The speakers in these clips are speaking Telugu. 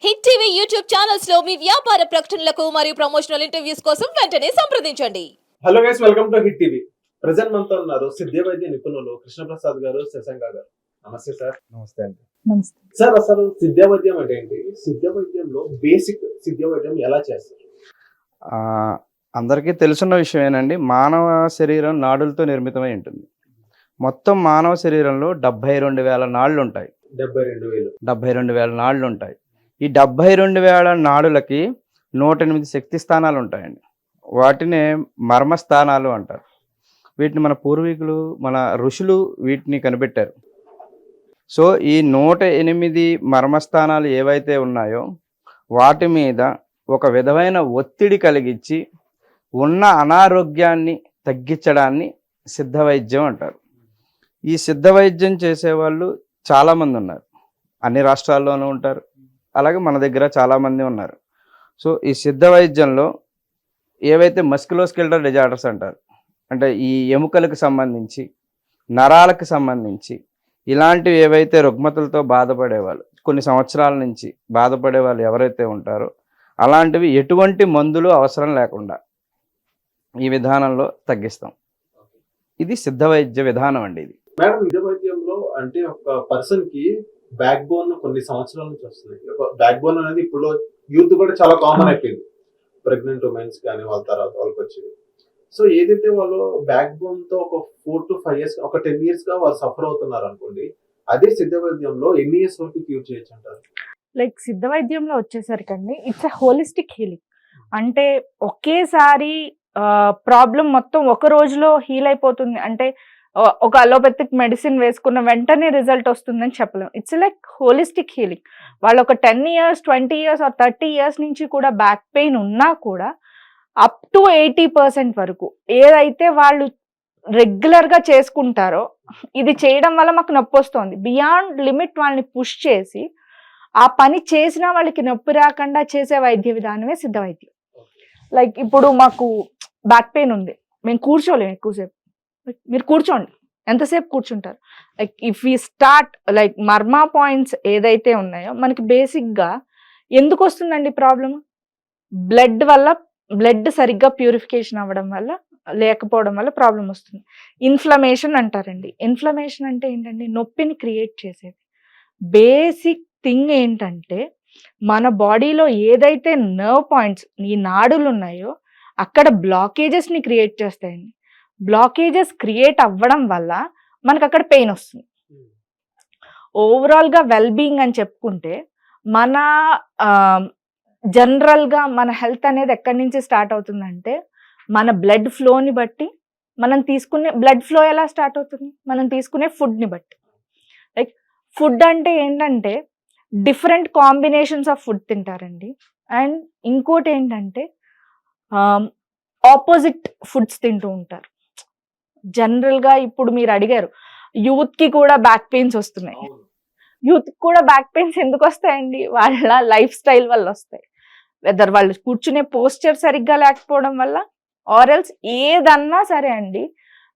హిట్ టీవీ యూట్యూబ్ ఛానల్స్ లో మీ వ్యాపార ప్రకటనలకు మరియు ప్రమోషనల్ ఇంటర్వ్యూస్ కోసం వెంటనే సంప్రదించండి. Hello guys, welcome to hit TV. Present మనతో ఉన్నారు సిద్ధ వైద్య నిపుణులు కృష్ణప్రసాద్ గారు, శశాంక గారు. నమస్తే సార్. నమస్తే అండి. నమస్తే సార్, అసలు సిద్ధ వైద్యం అంటే ఏంటి? సిద్ధ వైద్యంలో బేసిక్ సిద్ధ వైద్యం ఎలా చేస్తారు? అందరికీ తెలుసున్న విషయమేనండి. మానవ శరీరం నాడులతో నిర్మితమై ఉంటుంది. మొత్తం మానవ శరీరంలో 72,000 నాళ్ళు ఉంటాయి. 72,000 నాళ్ళు ఉంటాయి. ఈ 72,000 నాడులకి 108 శక్తి స్థానాలు ఉంటాయండి. వాటినే మర్మస్థానాలు అంటారు. వీటిని మన పూర్వీకులు, మన ఋషులు వీటిని కనిపెట్టారు. సో ఈ 108 మర్మస్థానాలు ఏవైతే ఉన్నాయో వాటి మీద ఒక విధమైన ఒత్తిడి కలిగించి ఉన్న అనారోగ్యాన్ని తగ్గించడాన్ని సిద్ధ వైద్యం అంటారు. ఈ సిద్ధ వైద్యం చేసేవాళ్ళు చాలామంది ఉన్నారు. అన్ని రాష్ట్రాల్లోనూ ఉంటారు. అలాగే మన దగ్గర చాలామంది ఉన్నారు. సో ఈ సిద్ధ వైద్యంలో ఏవైతే మస్కులోస్కెలిటల్ డిజార్డర్స్ అంటారు, అంటే ఈ ఎముకలకు సంబంధించి, నరాలకు సంబంధించి ఇలాంటివి ఏవైతే రుగ్మతలతో బాధపడేవాళ్ళు, కొన్ని సంవత్సరాల నుంచి బాధపడే వాళ్ళు ఎవరైతే ఉంటారో అలాంటివి ఎటువంటి మందులు అవసరం లేకుండా ఈ విధానంలో తగ్గిస్తాం. ఇది సిద్ధ వైద్య విధానం అండి. ఇది మేడం, సిద్ధ వైద్యంలో అంటే ఒక పర్సన్ కి బ్యాక్ బోన్ కొన్ని సంవత్సరాల నుంచి వస్తుంది. ఒక బ్యాక్ బోన్ అనేది ఇప్పుడు యూత్ కూడా చాలా కామన్ అయిపోయింది. ప్రెగ్నెంట్ ఉమెన్స్ కానీ వాళ్ళ తర్వాత వాళ్ళకి వచ్చింది. సో ఏదైతే వాళ్ళు బ్యాక్ బోన్ తో ఒక 4 to 5 years, ఒక 10 years గా వాళ్ళు సఫర్ అవుతున్నారు అనుకోండి, అదే సిద్ధ వైద్యంలో ఎన్ని ఇయర్స్ వరకు క్యూర్ చేయొచ్చు అంటారు? లైక్ సిద్ధ వైద్యంలో వచ్చేసరికండి ఇట్స్ ఎ హోలిస్టిక్ హీలింగ్. అంటే ఒకేసారి ప్రాబ్లం మొత్తం ఒక రోజులో హీల్ అయిపోతుంది అంటే ఒక అలోపతిక్ మెడిసిన్ వేసుకున్న వెంటనే రిజల్ట్ వస్తుందని చెప్పలేం. It's like holistic healing. వాళ్ళు ఒక 10 years, 20 years ఆర్ 30 years నుంచి కూడా బ్యాక్ పెయిన్ ఉన్నా కూడా అప్ టు 80% వరకు ఏదైతే వాళ్ళు రెగ్యులర్గా చేసుకుంటారో, ఇది చేయడం వల్ల మాకు నొప్పి వస్తుంది, బియాండ్ లిమిట్ వాళ్ళని పుష్ చేసి ఆ పని చేసినా వాళ్ళకి నొప్పి రాకుండా చేసే వైద్య విధానమే సిద్ధ వైద్యం. లైక్ ఇప్పుడు మాకు బ్యాక్ పెయిన్ ఉంది, మేము కూర్చోలేము ఎక్కువసేపు. మీరు కూర్చోండి, ఎంతసేపు కూర్చుంటారు? Like if you start like marma points ఏదైతే ఉన్నాయో మనకి బేసిక్గా ఎందుకు వస్తుందండి ప్రాబ్లమ్? బ్లడ్ వల్ల, బ్లడ్ సరిగ్గా ప్యూరిఫికేషన్ అవ్వడం వల్ల లేకపోవడం వల్ల ప్రాబ్లం వస్తుంది. ఇన్ఫ్లమేషన్ అంటారండి. ఇన్ఫ్లమేషన్ అంటే ఏంటండి? నొప్పిని క్రియేట్ చేసేది. బేసిక్ థింగ్ ఏంటంటే మన బాడీలో ఏదైతే నర్వ్ పాయింట్స్, ఈ నాడులు ఉన్నాయో అక్కడ బ్లాకేజెస్ని క్రియేట్ చేస్తాయండి. బ్లాకేజెస్ క్రియేట్ అవ్వడం వల్ల మనకు అక్కడ పెయిన్ వస్తుంది. ఓవరాల్గా వెల్బీయింగ్ అని చెప్పుకుంటే మన జనరల్గా మన హెల్త్ అనేది ఎక్కడి నుంచి స్టార్ట్ అవుతుందంటే మన బ్లడ్ ఫ్లోని బట్టి, మనం తీసుకునే బ్లడ్ ఫ్లో ఎలా స్టార్ట్ అవుతుంది? మనం తీసుకునే ఫుడ్ని బట్టి. లైక్ ఫుడ్ అంటే ఏంటంటే డిఫరెంట్ కాంబినేషన్స్ ఆఫ్ ఫుడ్ తింటారండి. అండ్ ఇంకోటి ఏంటంటే ఆపోజిట్ ఫుడ్స్ తింటూ ఉంటారు. జనరల్గా ఇప్పుడు మీరు అడిగారు, యూత్కి కూడా బ్యాక్ పెయిన్స్ వస్తున్నాయి. యూత్కి కూడా బ్యాక్ పెయిన్స్ ఎందుకు వస్తాయండి? వాళ్ళ లైఫ్ స్టైల్ వల్ల వస్తాయి. వెదర్ వాళ్ళు కూర్చునే పోస్చర్ సరిగ్గా లేకపోవడం వల్ల, ఆర్ఎల్స్ ఏదన్నా సరే అండి,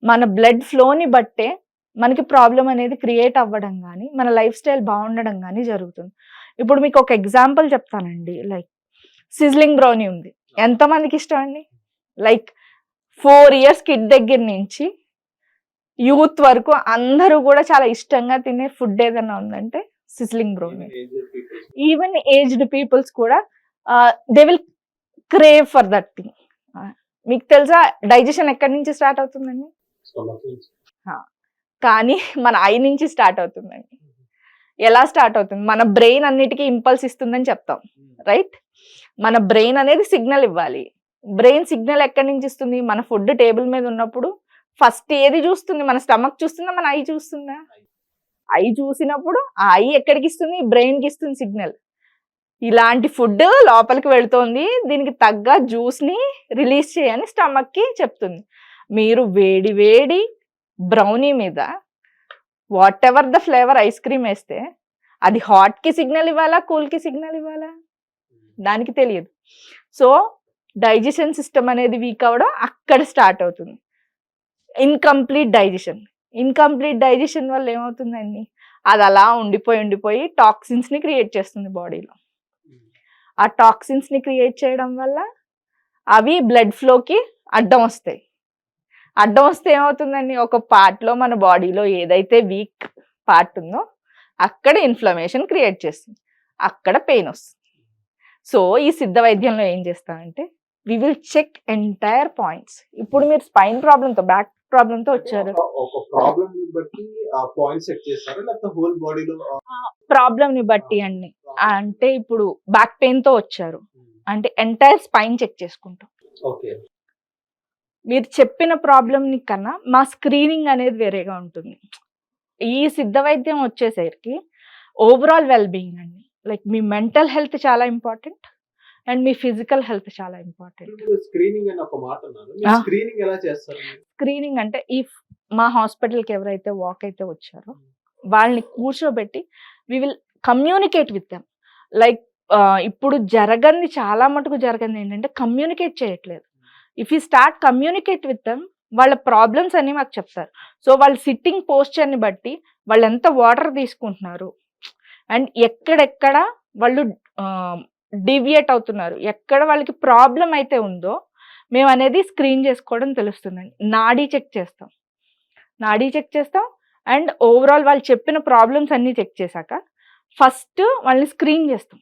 మన బ్లడ్ ఫ్లోని బట్టే మనకి ప్రాబ్లం అనేది క్రియేట్ అవ్వడం కానీ, మన లైఫ్ స్టైల్ బాగుండడం కానీ జరుగుతుంది. ఇప్పుడు మీకు ఒక ఎగ్జాంపుల్ చెప్తానండి. లైక్ సిజ్లింగ్ బ్రౌనీ ఉంది, ఎంతమందికి ఇష్టం అండి? లైక్ 4 years కిడ్ దగ్గర నుంచి యూత్ వరకు అందరూ కూడా చాలా ఇష్టంగా తినే ఫుడ్ ఏదైనా ఉందంటే sizzling brownie. Even aged peoples కూడా they will crave for that thing. మీకు తెలుసా డైజెషన్ ఎక్కడి నుంచి స్టార్ట్ అవుతుందండి? కానీ మన ఐ నుంచి స్టార్ట్ అవుతుందండి. ఎలా స్టార్ట్ అవుతుంది? మన బ్రెయిన్ అన్నిటికీ ఇంపల్స్ ఇస్తుందని చెప్తాం, రైట్? మన బ్రెయిన్ అనేది సిగ్నల్ ఇవ్వాలి. బ్రెయిన్ సిగ్నల్ ఎక్కడి నుంచి ఇస్తుంది? మన ఫుడ్ టేబుల్ మీద ఉన్నప్పుడు ఫస్ట్ ఏది చూస్తుంది? మన స్టమక్ చూస్తుందా, మన ఐ చూస్తుందా? ఐ చూసినప్పుడు ఆ ఐ ఎక్కడికి ఇస్తుంది? బ్రెయిన్కి ఇస్తుంది సిగ్నల్. ఇలాంటి ఫుడ్ లోపలికి వెళుతోంది, దీనికి తగ్గ జ్యూస్ని రిలీజ్ చేయని స్టమక్కి చెప్తుంది. మీరు వేడి వేడి బ్రౌనీ మీద what ever the flavour ice cream వేస్తే అది హాట్కి సిగ్నల్ ఇవ్వాలా, కూల్కి సిగ్నల్ ఇవ్వాలా? దానికి తెలియదు. సో డైజెషన్ సిస్టమ్ అనేది వీక్ అవ్వడం అక్కడ స్టార్ట్ అవుతుంది. ఇన్కంప్లీట్ డైజెషన్ వల్ల ఏమవుతుందండి? అది అలా ఉండిపోయి టాక్సిన్స్ని క్రియేట్ చేస్తుంది బాడీలో. ఆ టాక్సిన్స్ ని క్రియేట్ చేయడం వల్ల అవి బ్లడ్ ఫ్లోకి అడ్డం వస్తాయి. అడ్డం వస్తే ఏమవుతుందండి, ఒక part లో మన బాడీలో ఏదైతే వీక్ పార్ట్ ఉందో అక్కడ ఇన్ఫ్లమేషన్ క్రియేట్ చేస్తుంది, అక్కడ పెయిన్ వస్తుంది. సో ఈ సిద్ధ వైద్యంలో ఏం చేస్తామంటే we will check entire points. ఇప్పుడు మీరు స్పైన్ ప్రాబ్లంతో, బ్యాక్ ప్రాబ్లంతో వచ్చారు, ఒక ప్రాబ్లం బట్టి ఆ పాయింట్ సెట్ చేస్తారా లేకపోతే హోల్ బాడీలో? ప్రాబ్లం ని బట్టి అండి. అంటే ఇప్పుడు బ్యాక్ పెయిన్ తో వచ్చారు అంటే ఎంటైర్ స్పైన్ చెక్ చేసుకుంటాం. ఓకే. మీరు చెప్పిన ప్రాబ్లం ని కన్నా మా స్క్రీనింగ్ అనేది వేరేగా ఉంటుంది. ఈ సిద్ధ వైద్యం వచ్చేసరికి ఓవరాల్ వెల్ బీయింగ్ అండి. లైక్ మీ మెంటల్ హెల్త్ చాలా important and me physical health చాలా ఇంపార్టెంట్. స్క్రీనింగ్ అని ఒక మాట అన్నారు. స్క్రీనింగ్ ఎలా చేస్తారు? స్క్రీనింగ్ అంటే ఈ మా హాస్పిటల్కి ఎవరైతే వాక్ అయితే వచ్చారో వాళ్ళని కూర్చోబెట్టి we will communicate with them. Like ఇప్పుడు జరగంది, చాలా మటుకు జరగంది ఏంటంటే కమ్యూనికేట్ చేయట్లేదు. If you start communicate with them వాళ్ళ ప్రాబ్లమ్స్ అన్ని మాకు చెప్తారు. సో వాళ్ళ సిట్టింగ్ పోస్చర్ని బట్టి వాళ్ళు ఎంత వాటర్ తీసుకుంటున్నారు అండ్ ఎక్కడెక్కడ వాళ్ళు డివియేట్ అవుతున్నారు, ఎక్కడ వాళ్ళకి ప్రాబ్లం అయితే ఉందో మేము అనేది స్క్రీన్ చేసుకోవడం తెలుస్తుందండి. నాడీ చెక్ చేస్తాం అండ్ ఓవరాల్ వాళ్ళు చెప్పిన ప్రాబ్లమ్స్ అన్ని చెక్ చేశాక ఫస్ట్ వాళ్ళని స్క్రీన్ చేస్తాం.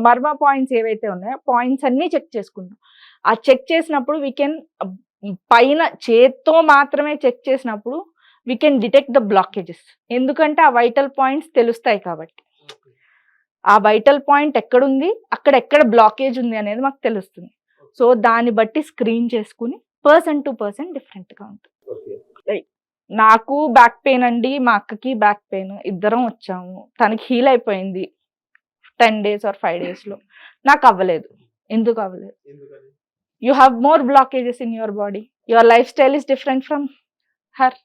మర్మ పాయింట్స్ ఏవైతే ఉన్నాయో పాయింట్స్ అన్ని చెక్ చేసుకుంటాం. ఆ చెక్ చేసినప్పుడు వీ కెన్ పైన చేత్తో మాత్రమే చెక్ చేసినప్పుడు we can detect the blockages. ఎందుకంటే ఆ వైటల్ పాయింట్స్ తెలుస్తాయి కాబట్టి. ఆ వైటల్ పాయింట్ ఎక్కడుంది, అక్కడ ఎక్కడ బ్లాకేజ్ ఉంది అనేది మాకు తెలుస్తుంది. సో దాన్ని బట్టి స్క్రీన్ చేసుకుని పర్సన్ టు పర్సన్ డిఫరెంట్గా ఉంటుంది. నాకు బ్యాక్ పెయిన్ అండి, మా అక్కకి బ్యాక్ పెయిన్, ఇద్దరం వచ్చాము. తనకి హీల్ అయిపోయింది 10 days or 5 days లో. నాకు అవ్వలేదు. ఎందుకు అవ్వలేదు? You have more blockages in your body. Your life style is different from her.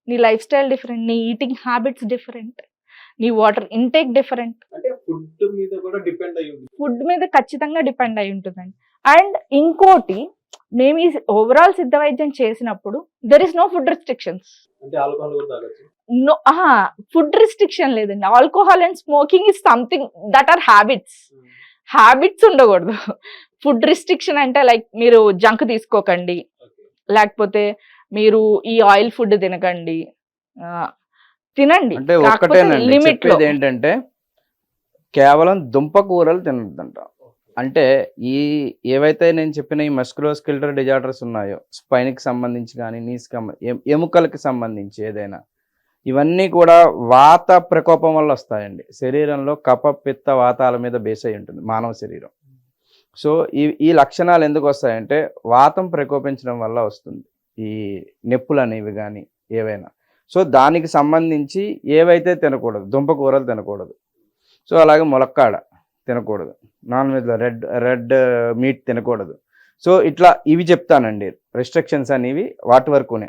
నీ లైఫ్ స్టైల్ డిఫరెంట్, నీ ఈటింగ్ హ్యాబిట్స్ డిఫరెంట్, నీ వాటర్ ఇంటేక్ డిఫరెంట్. అంటే ఫుడ్ మీద కూడా డిపెండ్ అయ్యి ఉంటుంది. ఫుడ్ మీద ఖచ్చితంగా డిపెండ్ అయి ఉంటుందండి. అండ్ ఇంకోటి, మేము ఈ ఓవరాల్ సిద్ధ వైద్యం చేసినప్పుడు there is no food restrictions. అంటే ఆల్కహాల్ కూడా తాగొచ్చు? నో, ఫుడ్ రిస్ట్రిక్షన్ లేదండి. Alcohol and smoking is something that are habits ఉండకూడదు. ఫుడ్ రిస్ట్రిక్షన్ అంటే లైక్ మీరు జంక్ తీసుకోకండి, లేకపోతే మీరు ఈ ఆయిల్ ఫుడ్ తినకండి. తినండి, అంటే ఒక్కటేనండి చెప్పేది ఏంటంటే కేవలం దుంప కూరలు తినద్దంట. అంటే ఈ ఏవైతే నేను చెప్పిన ఈ మస్కులోస్కెలిటల్ డిజార్డర్స్ ఉన్నాయో, స్పైన్కి సంబంధించి కానీ, నీస్కి ఎముకలకి సంబంధించి ఏదైనా, ఇవన్నీ కూడా వాత ప్రకోపం వల్ల వస్తాయండి. శరీరంలో కఫ పిత్త వాతాల మీద బేస్ అయి ఉంటుంది మానవ శరీరం. సో ఈ లక్షణాలు ఎందుకు వస్తాయంటే వాతం ప్రకోపించడం వల్ల వస్తుంది ఈ నొప్పులు అనేవి కానీ ఏవైనా. సో దానికి సంబంధించి ఏవైతే తినకూడదు, దుంప కూరలు తినకూడదు. సో అలాగే ములక్కాడ తినకూడదు, నాన్ వెజ్లో రెడ్ మీట్ తినకూడదు. సో ఇట్లా ఇవి చెప్తానండి రెస్ట్రిక్షన్స్ అనేవి వాటి వరకునే.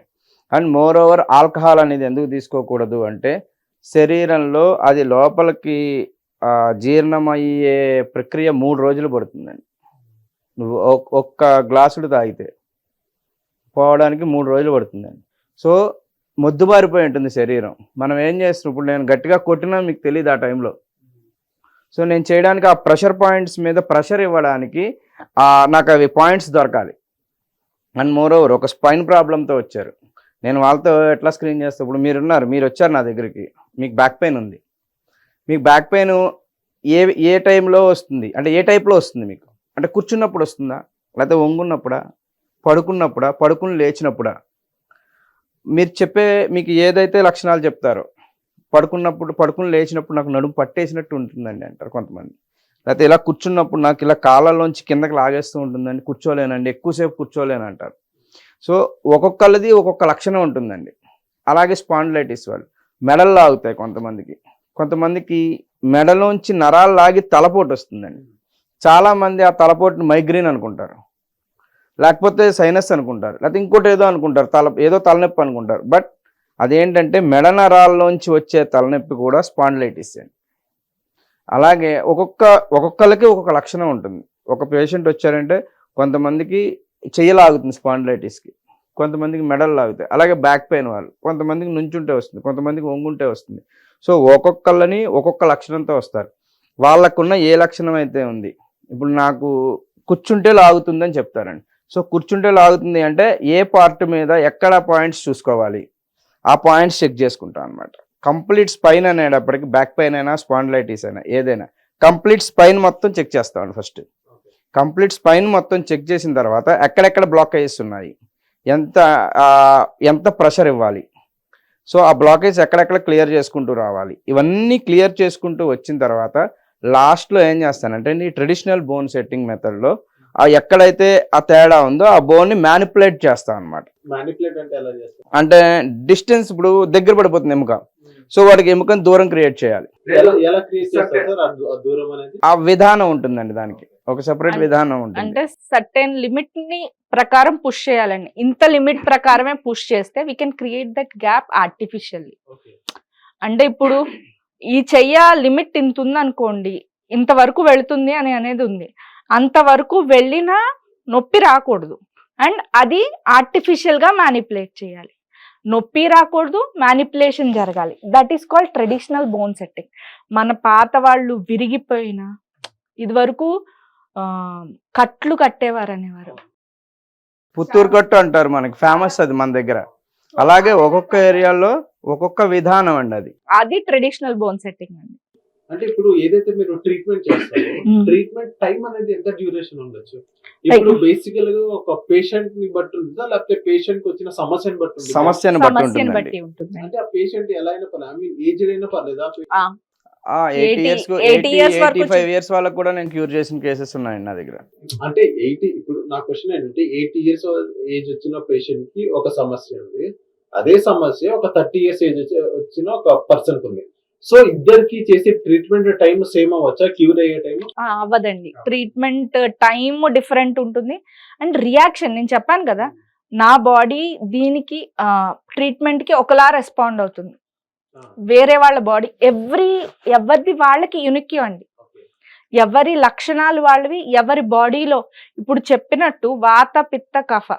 అండ్ మోర్ ఓవర్ ఆల్కహాల్ అనేది ఎందుకు తీసుకోకూడదు అంటే శరీరంలో అది లోపలికి జీర్ణమయ్యే ప్రక్రియ 3 రోజులు పడుతుందండి. నువ్వు ఒక్క గ్లాసుడు తాగితే పోవడానికి 3 రోజులు పడుతుందండి. సో మొద్దుబారిపోయి ఉంటుంది శరీరం. మనం ఏం చేస్తున్నాం, ఇప్పుడు నేను గట్టిగా కొట్టినా మీకు తెలియదు ఆ టైంలో. సో నేను చేయడానికి ఆ ప్రెషర్ పాయింట్స్ మీద ప్రెషర్ ఇవ్వడానికి నాకు అవి పాయింట్స్ దొరకాలి. అండ్ మోర్ ఓవర్ ఒక స్పైన్ ప్రాబ్లంతో వచ్చారు, నేను వాళ్ళతో ఎట్లా స్క్రీన్ చేస్తాను? ఇప్పుడు మీరు వచ్చారు నా దగ్గరికి, మీకు బ్యాక్ పెయిన్ ఉంది. మీకు బ్యాక్ పెయిన్ ఏ టైంలో వస్తుంది అంటే ఏ టైప్లో వస్తుంది మీకు? అంటే కూర్చున్నప్పుడు వస్తుందా, లేకపోతే వంగున్నప్పుడా, పడుకున్నప్పుడా, పడుకుని లేచినప్పుడా? మీకు ఏదైతే లక్షణాలు చెప్తారో, పడుకుని లేచినప్పుడు నాకు నడుము పట్టేసినట్టు ఉంటుందండి అంటారు కొంతమంది. లేకపోతే ఇలా కూర్చున్నప్పుడు నాకు ఇలా కాళ్ళలోంచి కిందకి లాగేస్తూ ఉంటుందండి, కూర్చోలేనండి, ఎక్కువసేపు కూర్చోలేను అంటారు. సో ఒక్కొక్కళ్ళది ఒక్కొక్క లక్షణం ఉంటుందండి. అలాగే స్పాండిలైటిస్ వాళ్ళు మెడలు లాగుతాయి కొంతమందికి మెడలోంచి నరాలు లాగి తలపోటు వస్తుందండి. చాలామంది ఆ తలపోటుని మైగ్రేన్ అనుకుంటారు, లేకపోతే సైనస్ అనుకుంటారు, లేకపోతే ఇంకోటి ఏదో అనుకుంటారు, ఏదో తలనొప్పి అనుకుంటారు. బట్ అదేంటంటే మెడ నరాల్లోంచి వచ్చే తలనొప్పి కూడా స్పాండిలైటిస్ అండి. అలాగే ఒక్కొక్కరికి ఒక్కొక్క లక్షణం ఉంటుంది. ఒక పేషెంట్ వచ్చారంటే కొంతమందికి చెయ్యలాగుతుంది స్పాండిలైటిస్కి, కొంతమందికి మెడలు లాగుతాయి. అలాగే బ్యాక్ పెయిన్ వాళ్ళు కొంతమందికి నుంచుంటే వస్తుంది, కొంతమందికి వంగుంటే వస్తుంది. సో ఒక్కొక్కళ్ళని ఒక్కొక్క లక్షణంతో వస్తారు. వాళ్ళకున్న ఏ లక్షణం అయితే ఉంది, ఇప్పుడు నాకు కూర్చుంటే లాగుతుందని చెప్తారండి. సో కూర్చుంటే లాగుతుంది అంటే ఏ పార్ట్ మీద ఎక్కడ పాయింట్స్ చూసుకోవాలి, ఆ పాయింట్స్ చెక్ చేసుకుంటాం అనమాట. కంప్లీట్ స్పైన్ అనేటప్పటికి బ్యాక్ పెయిన్ అయినా స్పాండిలైటిస్ అయినా ఏదైనా కంప్లీట్ స్పైన్ మొత్తం చెక్ చేస్తామండి. ఫస్ట్ కంప్లీట్ స్పైన్ మొత్తం చెక్ చేసిన తర్వాత ఎక్కడెక్కడ బ్లాకేజెస్ ఉన్నాయి, ఎంత ప్రెషర్ ఇవ్వాలి, సో ఆ బ్లాకేజ్ ఎక్కడెక్కడ క్లియర్ చేసుకుంటూ రావాలి. ఇవన్నీ క్లియర్ చేసుకుంటూ వచ్చిన తర్వాత లాస్ట్లో ఏం చేస్తానంటే ఈ ట్రెడిషనల్ బోన్ సెట్టింగ్ మెథడ్లో ఎక్కడైతే ఆ తేడా ఉందో ఆ బోన్ని మ్యానిపులేట్ చేస్తాం అనమాట. మ్యానిపులేట్ అంటే ఎలా చేస్తారు? అంటే డిస్టెన్స్ ఇప్పుడు దగ్గర పడిపోతుంది ఎముక, సో వాడికి ఎముకని దూరం క్రియేట్ చేయాలి. ఎలా క్రియేట్ చేస్తారు సార్ ఆ దూరం అనేది? ఆ విధానం ఉంటుందండి, దానికి ఒక సెపరేట్ విధానం ఉంటుంది. అంటే సర్టెన్ లిమిట్ ని ప్రకారం పుష్ చేయాలండి. ఇంత లిమిట్ ప్రకారమే పుష్ చేస్తే we can create that gap artificially. అంటే ఇప్పుడు ఈ చెయ్య లిమిట్ ఇంత ఉంది అనుకోండి, ఇంతవరకు వెళుతుంది అని అనేది ఉంది, అంతవరకు వెళ్ళినా నొప్పి రాకూడదు. అండ్ అది ఆర్టిఫిషియల్ గా మ్యానిపులేట్ చేయాలి. నొప్పి రాకూడదు, మ్యానిపులేషన్ జరగాలి. That is called traditional bone setting. మన పాత వాళ్ళు విరిగిపోయిన ఇది వరకు కట్లు కట్టేవారు అనేవారు. పుత్తూరు కట్టు అంటారు, మనకి ఫేమస్ అది మన దగ్గర. అలాగే ఒక్కొక్క ఏరియాలో ఒక్కొక్క విధానం అండి అది. అది ట్రెడిషనల్ బోన్ సెట్టింగ్ అండి. అంటే ఇప్పుడు ఏదైతే మీరు ట్రీట్మెంట్ చేస్తారో ట్రీట్మెంట్ టైం అనేది ఎంత డ్యూరేషన్ ఉండొచ్చు? ఇప్పుడు బేసికల్ గా ఒక పేషెంట్ ని బట్టి ఉంటుందా, లేకపోతే పేషెంట్ కి వచ్చిన సమస్యను బట్టి ఉంటుందా? సమస్యను బట్టి ఉంటుంది. అంటే ఆ పేషెంట్ ఎలా అయినా పర్లేదు, ఐ మీన్ ఏజ్డ్ అయినా పర్లేదా? 80 years 85 years వాళ్ళకు కూడా నేను క్యూర్ చేసిన కేసెస్ ఉన్నాయండి నా దగ్గర. అంటే 80, ఇప్పుడు నా క్వశ్చన్ ఏంటంటే 80 years ఏజ్ వచ్చిన పేషెంట్ కి ఒక సమస్య ఉంది, అదే సమస్య ఒక 30 years ఏజ్ వచ్చిన ఒక పర్సన్ ఉంది. సో ఇద్దరికి చేసే ట్రీట్మెంట్ టైం సేమ్ అవ్వచ్చా? క్యూర్ అయ్యే టైం అవ్వదండి. ట్రీట్మెంట్ టైం డిఫరెంట్ ఉంటుంది. అండ్ రియాక్షన్, నేను చెప్పాను కదా, నా బాడీ దీనికి ట్రీట్మెంట్ కి ఒకలా రెస్పాండ్ అవుతుంది. వేరే వాళ్ళ బాడీ ఎవరిది వాళ్ళకి యునిక్ అండి. ఎవరి లక్షణాలు వాళ్ళవి, ఎవరి బాడీలో. ఇప్పుడు చెప్పినట్టు వాత పిత్త కఫ.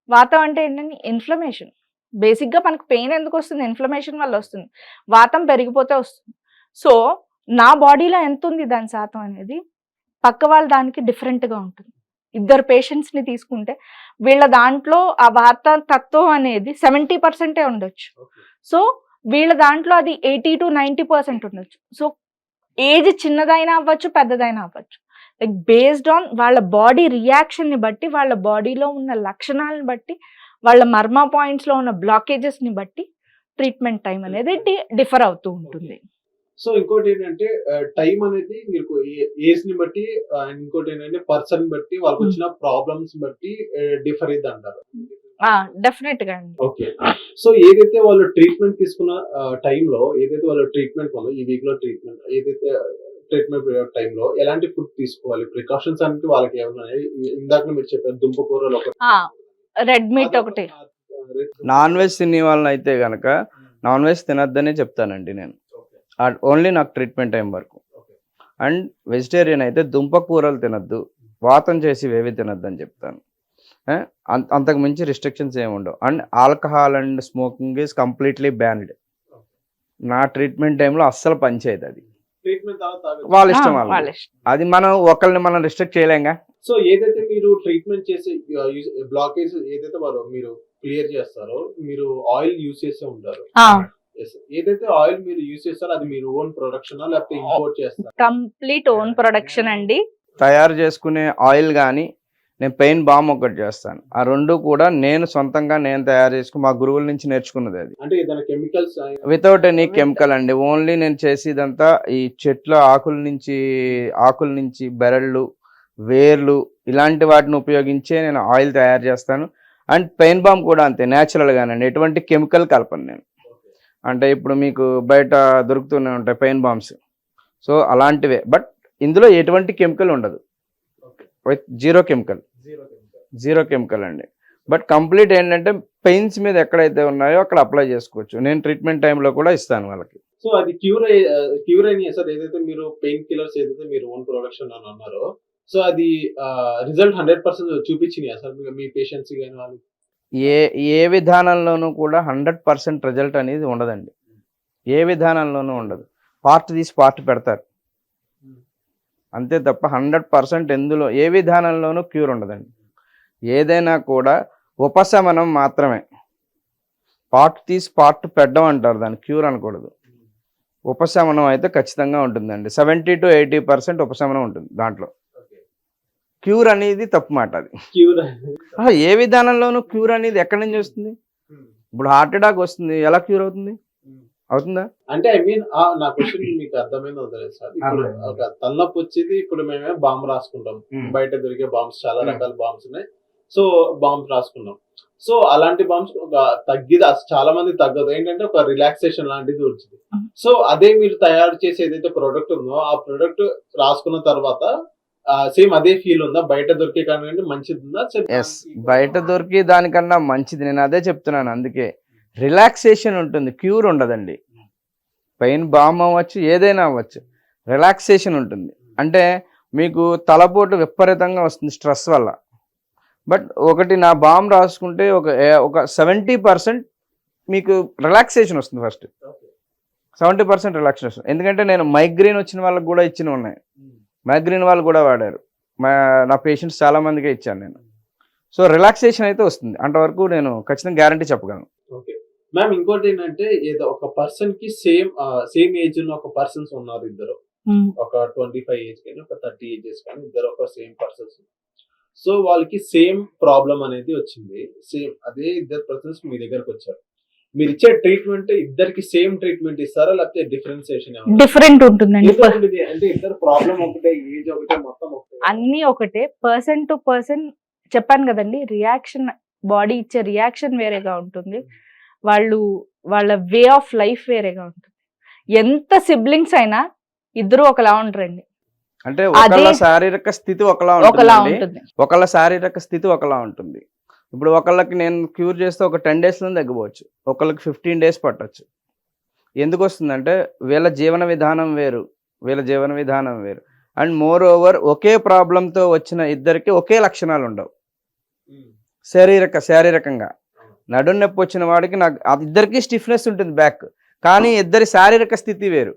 వాతం అంటే ఏంటంటే ఇన్ఫ్లమేషన్. బేసిక్ గా మనకు పెయిన్ ఎందుకు వస్తుంది? ఇన్ఫ్లమేషన్ వల్ల వస్తుంది. వాతం పెరిగిపోతే వస్తుంది. సో నా బాడీలో ఎంత ఉంది దాని శాతం అనేది పక్క వాళ్ళ దానికి డిఫరెంట్ గా ఉంటుంది. ఇద్దరు పేషెంట్స్ ని తీసుకుంటే వీళ్ళ దాంట్లో ఆ వాత తత్వం అనేది 70% ఉండొచ్చు. సో వీళ్ళ దాంట్లో అది 80 to 90% ఉండొచ్చు. సో ఏజ్ చిన్నదైనా అవ్వచ్చు, పెద్దదైనా అవ్వచ్చు. లైక్ బేస్డ్ ఆన్ వాళ్ళ బాడీ రియాక్షన్ ని బట్టి, వాళ్ళ బాడీలో ఉన్న లక్షణాలను బట్టి, వాళ్ళ మర్మ పాయింట్స్ లో ఉన్న బ్లాకేజెస్ ని బట్టి ట్రీట్మెంట్ టైం అనేది డిఫర్ అవుతూ ఉంటుంది. సో ఇంకోటి ఏంటంటే టైం అనేది మీకు ఏజ్ ని బట్టి, ఇంకోటి ఏంటంటే పర్సన్ బట్టి, వాళ్ళకి వచ్చిన ప్రాబ్లమ్స్ బట్టి డిఫర్ అయింది అంటారు. డెఫినెట్ గా అండి. ఓకే. సో ఏదైతే వాళ్ళు ట్రీట్మెంట్ తీసుకున్న టైంలో, ఏదైతే వాళ్ళు ట్రీట్మెంట్ వల్ల ఈ వీక్ లో ట్రీట్మెంట్ ఏదైతే ట్రీట్మెంట్ పీరియడ్ టైంలో ఎలాంటి ఫుడ్ తీసుకోవాలి, ప్రికాషన్స్ అంటే వాళ్ళకి ఏమన్నా? ఇందాక మీరు చెప్పారు దుంపకూరలు, రెడ్ మీట్ ఒకటి. నాన్ వెజ్ తినే వాళ్ళని అయితే కనుక నాన్ వెజ్ తినద్దనే చెప్తానండి నేను, ఓన్లీ నాకు ట్రీట్మెంట్ టైం వరకు. అండ్ వెజిటేరియన్ అయితే దుంపకూరలు తినద్దు, వాతం చేసి వేవి తినద్దు అని చెప్తాను. అంతకు మించి రిస్ట్రిక్షన్స్ ఏమి ఉండవు. And alcohol and smoking is completely banned. నా ట్రీట్మెంట్ టైంలో అస్సలు పనిచేయదు అది. వాళ్ళ ఇష్టం వాళ్ళు. అది మనం ఒకరిని మనం రిస్ట్రిక్ట్ చేయలేంగా. సో ఏదైతే మీరు ట్రీట్మెంట్ చేసే బ్లాకేజ్ ఏదైతే మీరు క్లియర్ చేస్తారో, మీరు ఆయిల్ యూజ్ చేస్తూ ఉంటారు. ఏదైతే ఆయిల్ మీరు యూజ్ చేస్తారో అది మీరు ఓన్ ప్రొడక్షన్ లేకపోతే ఇంపోర్ట్ చేస్తారా? కంప్లీట్ ఓన్ ప్రొడక్షన్ అండి. తయారు చేసుకునే ఆయిల్ కానీ నేను పెయిన్ బామ్ ఒకటి చేస్తాను. ఆ రెండు కూడా నేను సొంతంగా నేను తయారు చేసుకుని మా గురువుల నుంచి నేర్చుకున్నది. అది అంటే ఏదైనా కెమికల్స్ వితౌట్ ఎనీ కెమికల్ అండి. ఓన్లీ నేను చేసేదంతా ఈ చెట్ల ఆకుల నుంచి బెరళ్ళు, వేర్లు ఇలాంటి వాటిని ఉపయోగించే నేను ఆయిల్ తయారు చేస్తాను. అండ్ పెయిన్ బామ్ కూడా అంతే, న్యాచురల్ గానండి, ఎటువంటి కెమికల్ కలపను నేను. అంటే ఇప్పుడు మీకు బయట దొరుకుతూనే ఉంటాయి పెయిన్ బామ్స్, సో అలాంటివే. బట్ ఇందులో ఎటువంటి కెమికల్ ఉండదు, విత్ జీరో కెమికల్ అండి. బట్ కంప్లీట్ ఏంటంటే పెయిన్స్ మీద ఎక్కడైతే ఉన్నాయో అక్కడ అప్లై చేసుకోవచ్చు. నేను ట్రీట్మెంట్ టైంలో కూడా ఇస్తాను వాళ్ళకి. సో అది క్యూర్ అయినాయి సార్. ఏదైతే మీరు పెయిన్ కిల్లర్స్ ఏదైతే మీరు ఓన్ ప్రొడక్షన్ అని అన్నారో, సో అది రిజల్ట్ 100% చూపించినాయా సార్ మీ పేషెంట్స్ కానీ వాళ్ళు? ఏ విధానంలోనూ కూడా 100% రిజల్ట్ అనేది ఉండదండి. ఏ విధానంలోనూ ఉండదు. పార్ట్ తీసి పార్ట్ పెడతారు. అంతే తప్ప 100% ఎందులో ఏ విధానంలోనూ క్యూర్ ఉండదండి. ఏదైనా కూడా ఉపశమనం మాత్రమే. పార్ట్ తీసి పార్ట్ పెట్టడం అంటారు, దాన్ని క్యూర్ అనకూడదు. ఉపశమనం అయితే ఖచ్చితంగా ఉంటుందండి. 70 to 80% ఉపశమనం ఉంటుంది దాంట్లో. క్యూర్ అనేది తప్పు మాట అది. క్యూర్ ఏ విధానంలోనూ క్యూర్ అనేది ఎక్కడి నుంచి వస్తుంది? ఇప్పుడు హార్ట్ అటాక్ వస్తుంది, ఎలా క్యూర్ అవుతుంది? అవుతుందా? అంటే ఐ మీన్ నా క్వశ్చన్ మీకు అర్థమైందో తెలియదు సార్. ఇప్పుడు ఒక తలనొప్పి వచ్చేది, ఇప్పుడు మేమే బాంబు రాసుకుంటాం. బయట దొరికే బాంబ్స్ చాలా రకాల బాంబ్స్ ఉన్నాయి. సో బాంబ్స్ రాసుకున్నాం. సో అలాంటి బాంబ్స్ తగ్గిది చాలా మంది తగ్గదు. ఏంటంటే ఒక రిలాక్సేషన్ లాంటిది వచ్చింది. సో అదే మీరు తయారు చేసే ఏదైతే ప్రొడక్ట్ ఉందో ఆ ప్రొడక్ట్ రాసుకున్న తర్వాత సేమ్ అదే ఫీల్ ఉందా? బయట దొరికే కానీ మంచిది ఉందా? ఎస్, బయట దొరికి దానికన్నా మంచిది. నేను అదే చెప్తున్నాను. అందుకే రిలాక్సేషన్ ఉంటుంది, క్యూర్ ఉండదండి. పెయిన్ బామ్ అవ్వచ్చు, ఏదైనా అవ్వచ్చు, రిలాక్సేషన్ ఉంటుంది. అంటే మీకు తలపోటు విపరీతంగా వస్తుంది స్ట్రెస్ వల్ల. బట్ ఒకటి నా బామ్ రాసుకుంటే ఒక 70% మీకు రిలాక్సేషన్ వస్తుంది. ఫస్ట్ 70% రిలాక్సేషన్ వస్తుంది. ఎందుకంటే నేను మైగ్రేన్ వచ్చిన వాళ్ళకి కూడా ఇచ్చినవి ఉన్నాయి. మైగ్రేన్ వాళ్ళు కూడా వాడారు. నా పేషెంట్స్ చాలా మందికే ఇచ్చాను నేను. సో రిలాక్సేషన్ అయితే వస్తుంది, అంతవరకు నేను ఖచ్చితంగా గ్యారంటీ చెప్పగలను. ఓకే మ్యామ్, ఇంకోటి ఏంటంటే ఏదో ఒక పర్సన్ కి సేమ్ ఏజ్ ఉన్న ఒక పర్సన్స్ ఉన్నారు ఇద్దరు. ఒక 25 ఏజ్ కానీ ఒక 30 ఏజెస్ కానీ ఇద్దరు ఒక సేమ్ పర్సన్స్. సో వాళ్ళకి సేమ్ ప్రాబ్లం అనేది వచ్చింది. సేమ్ అదే ఇద్దరు పర్సన్స్ మీ దగ్గరకు వచ్చారు. మీరు ఇచ్చే ట్రీట్మెంట్ ఇద్దరికి సేమ్ ట్రీట్మెంట్ ఇస్తారా, లేకపోతే డిఫరెన్సియేషన్ డిఫరెంట్ ఉంటుందండి. అంటే ఇద్దరు ప్రాబ్లం ఒకటే, ఏజ్ ఒకటే, మొత్తం ఒకటే, అన్ని ఒకటే. పర్సన్ టు పర్సన్ చెప్పాను కదండి, రియాక్షన్, బాడీ ఇచ్చే రియాక్షన్ వేరేగా ఉంటుంది. వాళ్ళ వే ఆఫ్ లైఫ్ వేరేగా ఉంటుంది. ఎంత సిబ్లింగ్స్ అయినా ఇద్దరు ఒకలా ఉంటారండి. అంటే ఒకళ్ళ శారీరక స్థితి ఒకలా ఉంటుంది, ఒకళ్ళ శారీరక స్థితి ఒకలా ఉంటుంది. ఇప్పుడు ఒకళ్ళకి నేను క్యూర్ చేస్తే ఒక 10 daysలో తగ్గిపోవచ్చు, ఒకళ్ళకి 15 days పట్టచ్చు. ఎందుకు వస్తుందంటే వీళ్ళ జీవన విధానం వేరు, అండ్ మోర్ ఓవర్ ఒకే ప్రాబ్లంతో వచ్చిన ఇద్దరికి ఒకే లక్షణాలు ఉండవు. శారీరకంగా నడుం నొప్పి వచ్చిన వాడికి ఇద్దరికి స్టిఫ్నెస్ ఉంటుంది బ్యాక్, కానీ ఇద్దరి శారీరక స్థితి వేరు.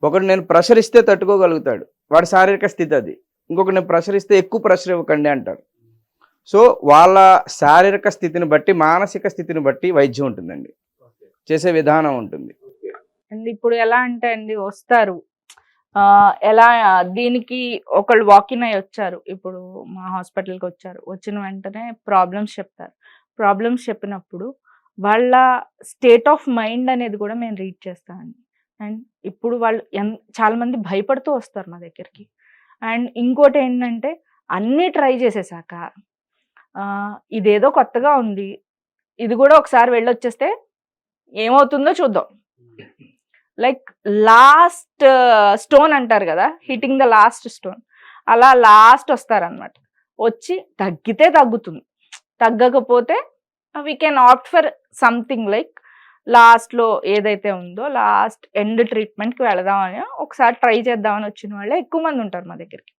ఒకటి నేను ప్రెషర్ ఇస్తే తట్టుకోగలుగుతాడు, వాడి శారీరక స్థితి అది. ఇంకొకటి నేను ప్రెషర్ ఇస్తే ఎక్కువ ప్రెషర్ ఇవ్వకండి అంటారు. సో వాళ్ళ శారీరక స్థితిని బట్టి, మానసిక స్థితిని బట్టి వైద్యం ఉంటుందండి, చేసే విధానం ఉంటుంది. అండ్ ఇప్పుడు ఎలా అంటే అండి, వస్తారు ఎలా దీనికి ఒకళ్ళు వాకిన్ అయ్యి వచ్చారు, ఇప్పుడు మా హాస్పిటల్కి వచ్చారు, వచ్చిన వెంటనే ప్రాబ్లమ్స్ చెప్తారు. ప్రాబ్లమ్స్ చెప్పినప్పుడు వాళ్ళ స్టేట్ ఆఫ్ మైండ్ అనేది కూడా మేము రీడ్ చేస్తామండి. అండ్ ఇప్పుడు వాళ్ళు చాలా మంది భయపడుతూ వస్తారు మా దగ్గరికి. అండ్ ఇంకోటి ఏంటంటే, అన్నీ ట్రై చేసేసాక ఇదేదో కొత్తగా ఉంది, ఇది కూడా ఒకసారి వెళ్ళొచ్చేస్తే ఏమవుతుందో చూద్దాం, లైక్ లాస్ట్ స్టోన్ అంటారు కదా, హిట్టింగ్ ద లాస్ట్ స్టోన్, అలా లాస్ట్ వస్తారనమాట. వచ్చి తగ్గితే తగ్గుతుంది, తగ్గకపోతే we can opt for something like లాస్ట్లో ఏదైతే ఉందో లాస్ట్ ఎండ్ ట్రీట్మెంట్కి వెళదామని ఒకసారి ట్రై చేద్దామని వచ్చిన వాళ్ళే ఎక్కువ మంది ఉంటారు మా దగ్గరికి.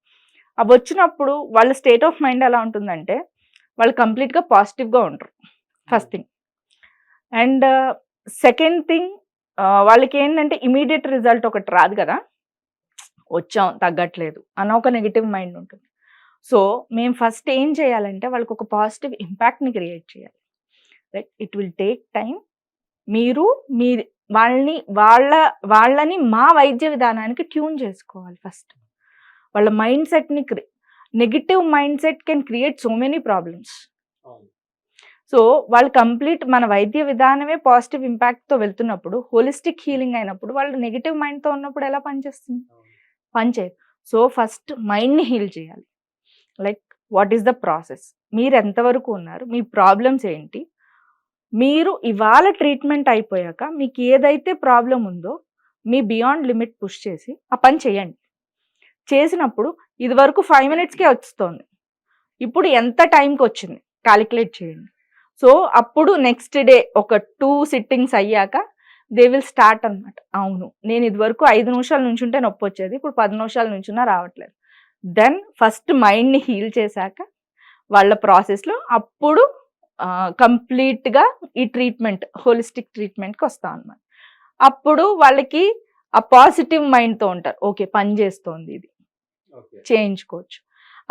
అవి వచ్చినప్పుడు వాళ్ళ స్టేట్ ఆఫ్ మైండ్ ఎలా ఉంటుందంటే, వాళ్ళు కంప్లీట్గా పాజిటివ్గా ఉంటారు first thing. And second thing, వాళ్ళకి ఏంటంటే ఇమీడియట్ రిజల్ట్ ఒకటి రాదు కదా, వచ్చాం తగ్గట్లేదు అన్న ఒక నెగిటివ్ మైండ్ ఉంటుంది. సో మేము ఫస్ట్ ఏం చేయాలంటే వాళ్ళకి ఒక పాజిటివ్ ఇంపాక్ట్ని క్రియేట్ చేయాలి. Like it will take time. మీరు వాళ్ళని మా వైద్య విధానానికి ట్యూన్ చేసుకోవాలి ఫస్ట్. వాళ్ళ మైండ్ సెట్ని negative mind set can create so many problems. So వాళ్ళు కంప్లీట్ మన వైద్య విధానమే పాజిటివ్ ఇంపాక్ట్తో వెళ్తున్నప్పుడు, హోలిస్టిక్ హీలింగ్ అయినప్పుడు వాళ్ళు నెగిటివ్ మైండ్తో ఉన్నప్పుడు ఎలా పనిచేస్తుంది? పనిచేయదు. సో ఫస్ట్ మైండ్ని హీల్ చేయాలి. Like what is the process, మీరు ఎంతవరకు ఉన్నారు, మీ ప్రాబ్లమ్స్ ఏంటి, మీరు ఇవాళ ట్రీట్మెంట్ అయిపోయాక మీకు ఏదైతే ప్రాబ్లం ఉందో మీ బియాండ్ లిమిట్ పుష్ చేసి ఆ పని చేయండి. చేసినప్పుడు ఇది వరకు 5 minutesకే వస్తుంది, ఇప్పుడు ఎంత టైంకి వచ్చింది క్యాలిక్యులేట్ చేయండి. సో అప్పుడు నెక్స్ట్ డే ఒక 2 sittings అయ్యాక దే విల్ స్టార్ట్ అనమాట. అవును, నేను ఇది వరకు 5 నిమిషాల నుంచి ఉంటే నొప్పి వచ్చేది, ఇప్పుడు 10 నిమిషాల నుంచున్నా రావట్లేదు. దెన్ ఫస్ట్ మైండ్ని హీల్ చేశాక వాళ్ళ ప్రాసెస్లో అప్పుడు కంప్లీట్గా ఈ ట్రీట్మెంట్, హోలిస్టిక్ ట్రీట్మెంట్కి వస్తాం అన్నమాట. అప్పుడు వాళ్ళకి ఆ పాజిటివ్ మైండ్తో ఉంటారు, ఓకే పని చేస్తోంది ఇది, ఓకే. చేయించుకోవచ్చు.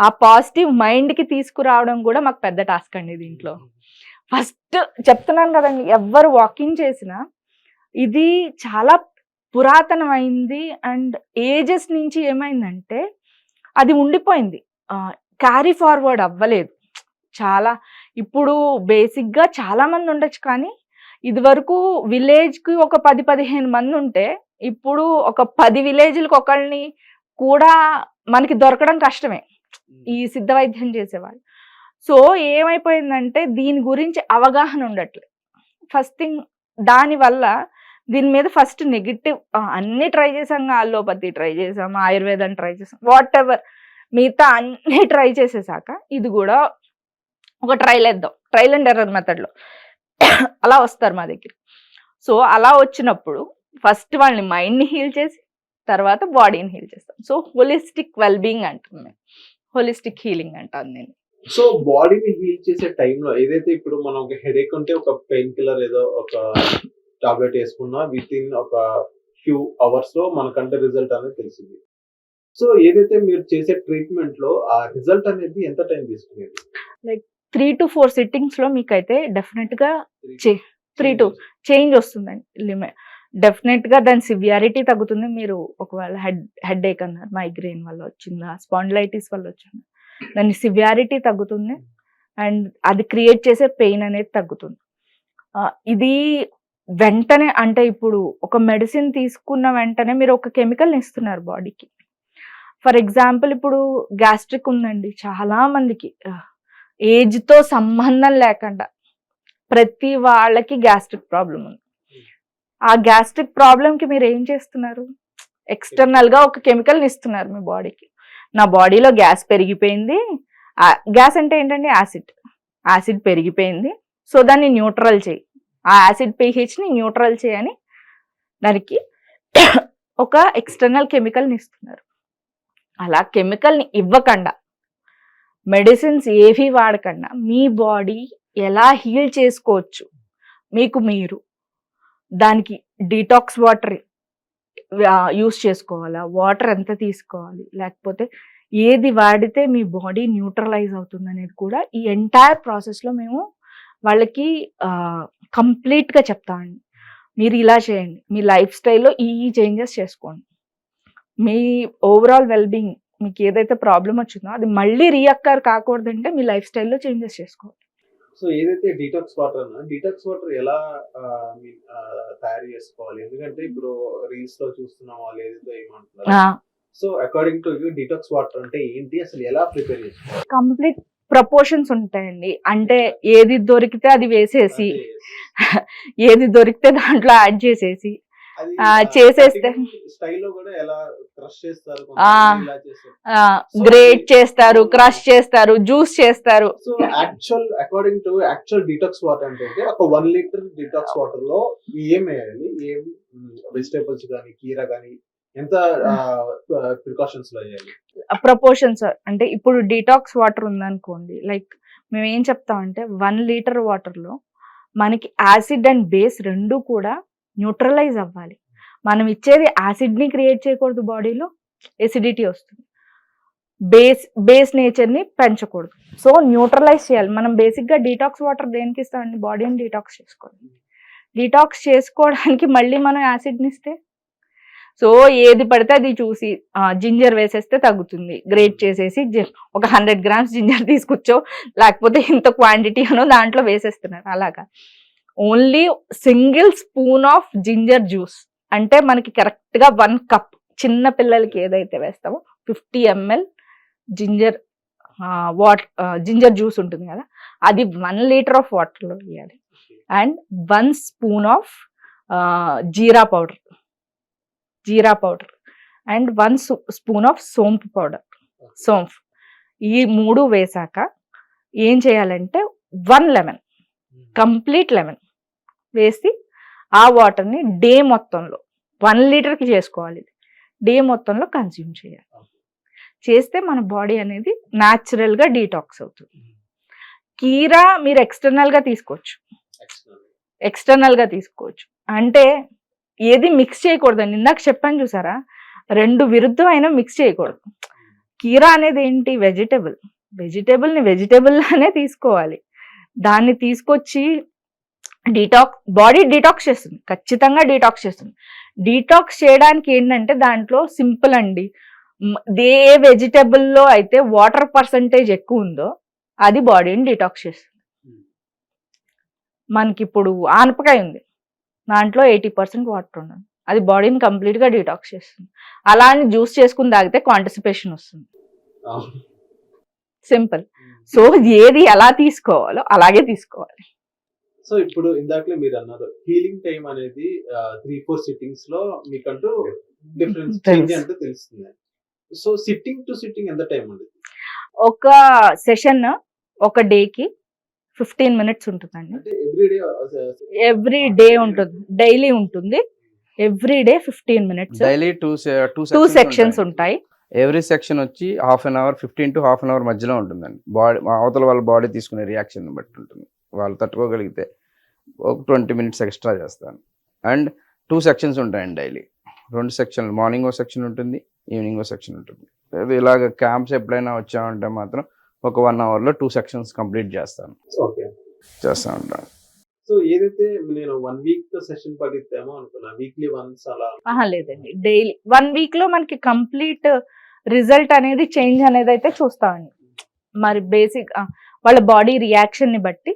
ఆ పాజిటివ్ మైండ్కి తీసుకురావడం కూడా మాకు పెద్ద టాస్క్ అండి దీంట్లో. ఫస్ట్ చెప్తున్నాను కదండి, ఎవ్వరు వాకింగ్ చేసినా ఇది చాలా పురాతనమైంది. అండ్ ఏజెస్ నుంచి ఏమైందంటే అది ఉండిపోయింది, క్యారీ ఫార్వర్డ్ అవ్వలేదు. చాలా ఇప్పుడు బేసిక్గా చాలా మంది ఉండొచ్చు, కానీ ఇది వరకు విలేజ్కి ఒక 10-15 మంది ఉంటే ఇప్పుడు ఒక 10 విలేజ్లకు ఒకళ్ళని కూడా మనకి దొరకడం కష్టమే ఈ సిద్ధ వైద్యం చేసేవాళ్ళు. సో ఏమైపోయిందంటే దీని గురించి అవగాహన ఉండట్లేదు. ఫస్ట్ థింగ్ దానివల్ల దీని మీద ఫస్ట్ నెగిటివ్, అన్ని ట్రై చేసాం, అల్లోపతి ట్రై చేసాం, ఆయుర్వేదం ట్రై చేసాం, వాట్ ఎవర్ మిగతా అన్ని ట్రై చేసేసాక ఇది కూడా ఒక ట్రైల్ వేద్దాం, ట్రైల్ అండ్ ఎర్రర్ మెథడ్లో అలా వస్తారు మా దగ్గర. సో అలా వచ్చినప్పుడు ఫస్ట్ వాళ్ళని మైండ్ని హీల్ చేసి తర్వాత బాడీని హీల్ చేస్తాం. సో హోలిస్టిక్ వెల్బీయింగ్ అంటాం మేము, హోలిస్టిక్ హీలింగ్ అంటాను నేను. సో బాడీని హీల్ చేసే టైంలో ఏదైతే ఇప్పుడు మనం ఒక హెడేక్ ఉంటే ఒక పెయిన్ కిల్లర్ ఏదో ఒక టాబ్లెట్ వేసుకున్నా విత్ ఇన్ ఒక ఫ్యూ అవర్స్ లో మనకంటే రిజల్ట్ అనేది తెలిసింది. సో ఏదైతే మీరు చేసే ట్రీట్మెంట్ లో ఆ రిజల్ట్ అనేది ఎంత టైం తీసుకునేది? లైక్ 3 to 4 సిట్టింగ్స్ లో మీకైతే డెఫినెట్ గా 3 to చేంజ్ వస్తుందండి. డెఫినెట్ గా దాని సివియారిటీ తగ్గుతుంది. మీరు ఒకవేళ హెడ్ ఏక్ అన్నారు, మైగ్రెయిన్ వల్ల వచ్చిందా, స్పాండిలైటిస్ వల్ల వచ్చిందా, దాని సివియారిటీ తగ్గుతుంది అండ్ అది క్రియేట్ చేసే పెయిన్ అనేది తగ్గుతుంది. ఇది వెంటనే అంటే ఇప్పుడు ఒక మెడిసిన్ తీసుకున్న వెంటనే మీరు ఒక కెమికల్ని ఇస్తున్నారు బాడీకి. ఫర్ ఎగ్జాంపుల్ ఇప్పుడు గ్యాస్ట్రిక్ ఉందండి చాలా మందికి, ఏజ్తో సంబంధం లేకుండా ప్రతి వాళ్ళకి గ్యాస్ట్రిక్ ప్రాబ్లం ఉంది. ఆ గ్యాస్ట్రిక్ ప్రాబ్లంకి మీరు ఏం చేస్తున్నారు, ఎక్స్టర్నల్గా ఒక కెమికల్ని ఇస్తున్నారు మీ బాడీకి. నా బాడీలో గ్యాస్ పెరిగిపోయింది, గ్యాస్ అంటే ఏంటంటే యాసిడ్ పెరిగిపోయింది, సో దాన్ని న్యూట్రల్ చేయి, ఆ యాసిడ్ pHని న్యూట్రల్ చేయని దానికి ఒక ఎక్స్టర్నల్ కెమికల్ని ఇస్తున్నారు. అలా కెమికల్ని ఇవ్వకుండా మెడిసిన్స్ ఏవి వాడకుండా మీ బాడీ ఎలా హీల్ చేసుకోవచ్చు మీకు మీరు, దానికి డీటాక్స్ వాటర్ యూస్ చేసుకోవాలా, వాటర్ ఎంత తీసుకోవాలి, లేకపోతే ఏది వాడితే మీ బాడీ న్యూట్రలైజ్ అవుతుంది అనేది కూడా ఈ ఎంటైర్ ప్రాసెస్లో మేము వాళ్ళకి కంప్లీట్గా చెప్తామండి. మీరు ఇలా చేయండి, మీ లైఫ్ స్టైల్లో ఈ చేంజెస్ చేసుకోండి, మీ ఓవరాల్ వెల్బీయింగ్ మీకు ఏదైతే ప్రాబ్లం వచ్చిందో అది మళ్ళీ రీఅక్కర్ కాకూడదంటే మీ లైఫ్ స్టైల్లో చేంజెస్ చేసుకోవాలి. సో ఏదైతే డీటాక్స్ వాటర్ ఎలా తయారు చేసుకోవాలి? ఎందుకంటే ఇప్పుడు రీల్స్ లో చూస్తున్నాం వాళ్ళు ఏదైతే ఏమంటున్నారు. So according to you detox water అంటే ఏంటి, అసలు ఎలా ప్రిపేర్ చేసుకోవాలి? కంప్లీట్ ప్రపోర్షన్స్ ఉంటాయండి. అంటే ఏది దొరికితే అది వేసేసి ఏది దొరికితే దాంట్లో యాడ్ చేసేసి చేసేస్తే గ్రేట్ చేస్తారు, క్రష్ చేస్తారు, జ్యూస్ చేస్తారు. So according to detox water అంటే ఒక 1 లీటర్ డీటాక్స్ వాటర్ లో ఏం వేయాలి, ఏం వెజిటేబుల్స్ కానీ కీరా కానీ ఎంత ప్రికాషన్స్ లో వేయాలి? ప్రపోర్షన్స్ అంటే ఇప్పుడు డీటాక్స్ వాటర్ ఉందనుకోండి, లైక్ మేము ఏం చెప్తామంటే 1 లీటర్ వాటర్లో మనకి యాసిడ్ అండ్ బేస్ రెండు కూడా న్యూట్రలైజ్ అవ్వాలి. మనం ఇచ్చేది యాసిడ్ని క్రియేట్ చేయకూడదు, బాడీలో ఎసిడిటీ వస్తుంది, బేస్ నేచర్ని పెంచకూడదు. సో న్యూట్రలైజ్ చేయాలి. మనం బేసిక్గా డీటాక్స్ వాటర్ దేనికి ఇస్తామండి, బాడీని డీటాక్స్ చేసుకోవాలి. డీటాక్స్ చేసుకోవడానికి మళ్ళీ మనం యాసిడ్ని ఇస్తే, సో ఏది పడితే అది చూసి జింజర్ వేసేస్తే తగ్గుతుంది, గ్రేట్ చేసేసి ఒక 100 grams జింజర్ తీసుకొచ్చో లేకపోతే ఇంత క్వాంటిటీ అనో దాంట్లో వేసేస్తున్నారు. అలాగా only single spoon of ginger juice అంటే మనకి కరెక్ట్గా 1 cup, చిన్న పిల్లలకి ఏదైతే వేస్తామో 50 ml జింజర్ జింజర్ జ్యూస్ ఉంటుంది కదా, అది 1 లీటర్ ఆఫ్ వాటర్లో వేయాలి. And 1 spoon of jeera powder and 1 spoon of సోంపు పౌడర్, సోంఫ్, ఈ 3 వేసాక ఏం చేయాలంటే 1 లెమన్, కంప్లీట్ లెమన్ వేసి ఆ వాటర్ని డే మొత్తంలో 1 లీటర్కి చేసుకోవాలి, డే మొత్తంలో కన్స్యూమ్ చేయాలి. చేస్తే మన బాడీ అనేది న్యాచురల్గా డీటాక్స్ అవుతుంది. కీరా మీరు ఎక్స్టర్నల్గా తీసుకోవచ్చు, అంటే ఏది మిక్స్ చేయకూడదండి. ఇందాక చెప్పాను చూసారా, 2 విరుద్ధమైన మిక్స్ చేయకూడదు. కీరా అనేది ఏంటి? వెజిటేబుల్ని వెజిటేబుల్ లానే తీసుకోవాలి. దాన్ని తీసుకొచ్చి బాడీ డీటాక్స్ చేస్తుంది, ఖచ్చితంగా డీటాక్స్ చేస్తుంది. డీటాక్స్ చేయడానికి ఏంటంటే దాంట్లో సింపుల్ అండి. ఏ వెజిటేబుల్లో అయితే వాటర్ పర్సంటేజ్ ఎక్కువ ఉందో అది బాడీని డీటాక్స్ చేస్తుంది. మనకి ఇప్పుడు ఆనపకాయ ఉంది, దాంట్లో 80% వాటర్ ఉండదు, అది బాడీని కంప్లీట్గా డీటాక్స్ చేస్తుంది. అలా అని జ్యూస్ చేసుకుని తాగితే కాంటిసిపేషన్ వస్తుంది. సింపుల్. సో ఏది ఎలా తీసుకోవాలో అలాగే తీసుకోవాలి. సో ఇప్పుడు ఇందాకలే మీరు అన్నారు హీలింగ్ టైం అనేది 3-4 సిట్టింగ్స్ లో మీకంటూ డిఫరెన్స్ చేంజ్ అంటే తెలుస్తుంది. సో సిట్టింగ్ టు సిట్టింగ్ ఎంత టైం ఉంది? ఒక సెషన్ ఒక డేకి 15 minutes ఉంటుందండి. అంటే ఎవ్రీడే ఎవ్రీ డే ఉంటుంది, డైలీ ఉంటుంది. Every day 15 minutes. Daily two sections ఉంటాయి. ఎవ్రీ సెక్షన్ వచ్చి 1/2 an hour 15 to 1/2 an hour మధ్యలో ఉంటుందండి. బాడీ అవతల వాళ్ళ బాడీ తీసుకునే రియాక్షన్ బట్టి ఉంటుంది. వాళ్ళు తట్టుకోగలిగితే ఒక 20 minutes ఎక్స్ట్రా చేస్తాను. అండ్ 2 sections ఉంటాయండి డైలీ. 2 sections, మార్నింగ్ ఓ సెక్షన్ ఉంటుంది, ఈవినింగ్ ఓ సెక్షన్ ఉంటుంది. లేదు ఇలాగ క్యాంప్స్ ఎప్పుడైనా వచ్చామంటే మాత్రం ఒక 1 hourలో 2 sections కంప్లీట్ చేస్తూ ఉంటాను. సో ఏదైతే నేను 1 week సెషన్ పడిద్దామో అనుకున్నా, వీక్లీ వన్స్ అలా లేదండి, డైలీ 1 week లో మనకి కంప్లీట్ రిజల్ట్ అనేది చేంజ్ అనేది అయితే చూస్తామండి. మరి బేసిక్ వాళ్ళ బాడీ రియాక్షన్ ని బట్టి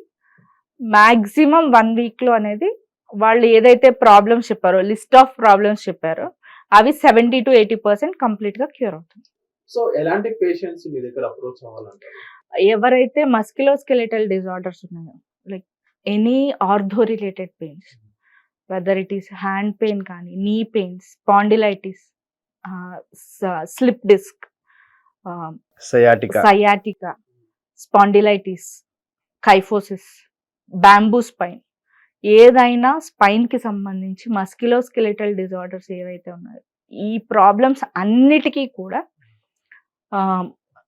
మాక్సిమం 1 week లో అనేది వాళ్ళు ఏదైతే ప్రాబ్లమ్స్ చెప్పారో, లిస్ట్ ఆఫ్ ప్రాబ్లమ్స్ చెప్పారో అవి 70 to 80% కంప్లీట్ గా క్యూర్ అవుతుంది. సో ఎలాంటి పేషెంట్స్ మీ దగ్గర అప్రోచ్ అవ్వాలంటారు? ఎవరైతే మస్క్యులోస్కెలిటల్ డిజార్డర్స్ ఉన్నాయో, like any ortho related pains, whether it is hand pain కానీ, knee pains, spondylitis, slip disc, sciatica, spondylitis, kyphosis, bamboo spine, ఏదైనా స్పైన్ కి సంబంధించి మస్క్యులోస్కెలిటల్ డిజార్డర్స్ ఏవైతే ఉన్నాయో ఈ ప్రాబ్లమ్స్ అన్నిటికీ కూడా